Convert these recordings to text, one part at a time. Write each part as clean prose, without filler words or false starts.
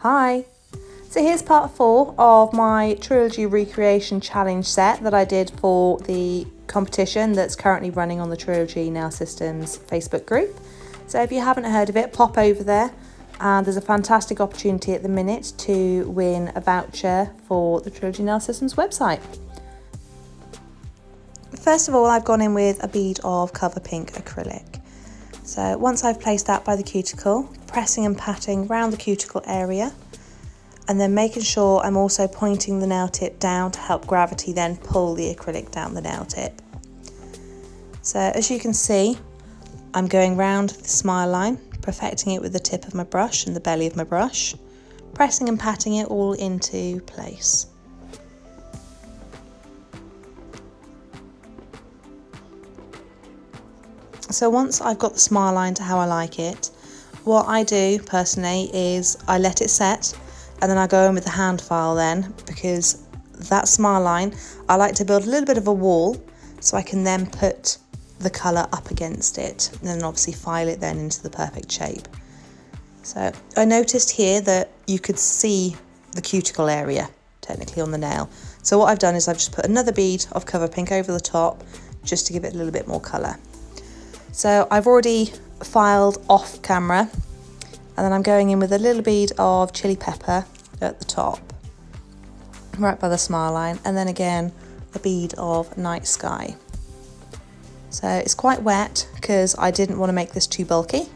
Hi! So here's part 4 of my Trilogy recreation challenge set that I did for the competition that's currently running on the Trilogy Nail Systems Facebook group. So if you haven't heard of it, pop over there, and there's a fantastic opportunity at the minute to win a voucher for the Trilogy Nail Systems website. First of all, I've gone in with a bead of Cover Pink acrylic. So once I've placed that by the cuticle, pressing and patting around the cuticle area, and then making sure I'm also pointing the nail tip down to help gravity then pull the acrylic down the nail tip. So as you can see, I'm going round the smile line, perfecting it with the tip of my brush and the belly of my brush, pressing and patting it all into place. So once I've got the smile line to how I like it, what I do personally is I let it set, and then I go in with the hand file then, because that smile line, I like to build a little bit of a wall so I can then put the colour up against it, and then obviously file it then into the perfect shape. So I noticed here that you could see the cuticle area technically on the nail. So what I've done is I've just put another bead of Cover Pink over the top just to give it a little bit more colour. So I've already filed off camera, and then I'm going in with a little bead of Chilli pepper at the top, right by the smile line, and then again a bead of Night Sky. So it's quite wet because I didn't want to make this too bulky.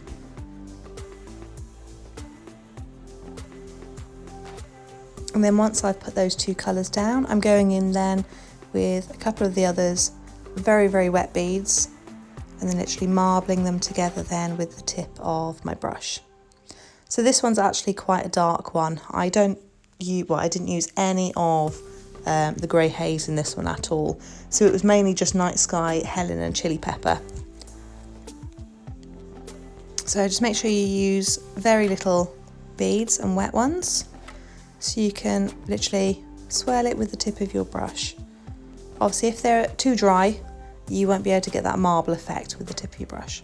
And then once I've put those two colours down, I'm going in then with a couple of the others, very, very wet beads, and then literally marbling them together then with the tip of my brush. So this one's actually quite a dark one. I didn't use any of the grey haze in this one at all. So it was mainly just Night Sky, Helen and Chilli pepper. So just make sure you use very little beads and wet ones, so you can literally swirl it with the tip of your brush. Obviously if they're too dry, you won't be able to get that marble effect with the tip of your brush.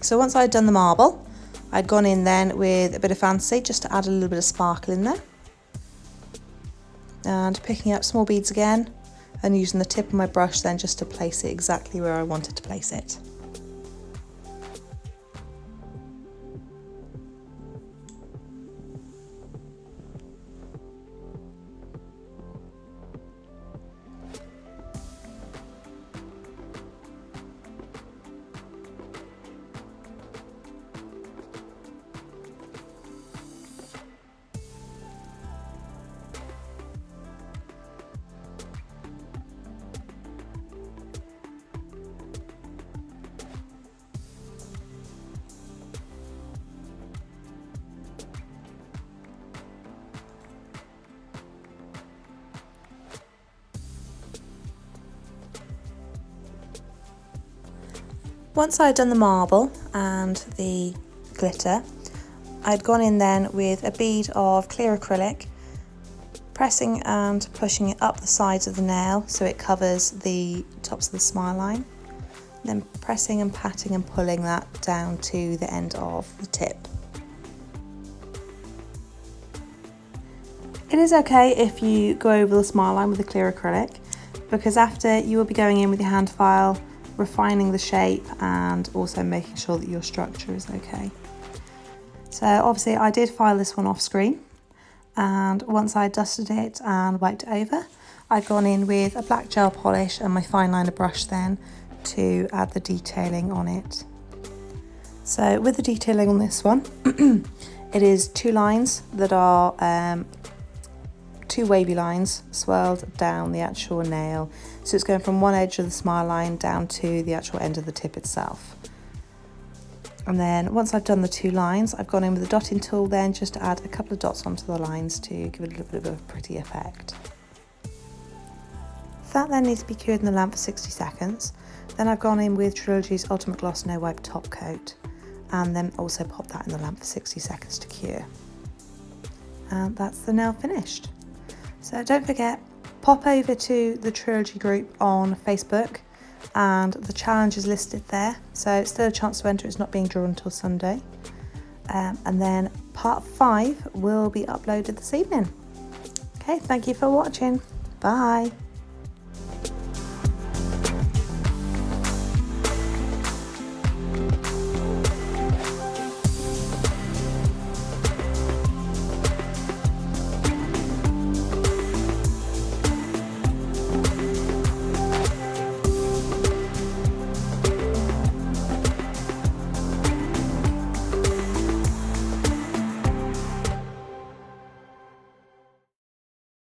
So once I'd done the marble, I'd gone in then with a bit of fancy just to add a little bit of sparkle in there. And picking up small beads again and using the tip of my brush then just to place it exactly where I wanted to place it. Once I'd done the marble and the glitter, I'd gone in then with a bead of clear acrylic, pressing and pushing it up the sides of the nail so it covers the tops of the smile line, then pressing and patting and pulling that down to the end of the tip. It is okay if you go over the smile line with the clear acrylic, because after you will be going in with your hand file, refining the shape and also making sure that your structure is okay. So obviously I did file this one off screen, and once I dusted it and wiped it over, I've gone in with a black gel polish and my fine liner brush then to add the detailing on it. So with the detailing on this one, it is two lines that are two wavy lines swirled down the actual nail. So it's going from one edge of the smile line down to the actual end of the tip itself. And then once I've done the two lines, I've gone in with the dotting tool then just to add a couple of dots onto the lines to give it a little bit of a pretty effect. That then needs to be cured in the lamp for 60 seconds. Then I've gone in with Trilogy's Ultimate Gloss No Wipe Top Coat, and then also pop that in the lamp for 60 seconds to cure. And that's the nail finished. So don't forget, pop over to the Trilogy group on Facebook, and the challenge is listed there. So it's still a chance to enter, it's not being drawn until Sunday. And then part 5 will be uploaded this evening. Okay, thank you for watching. Bye.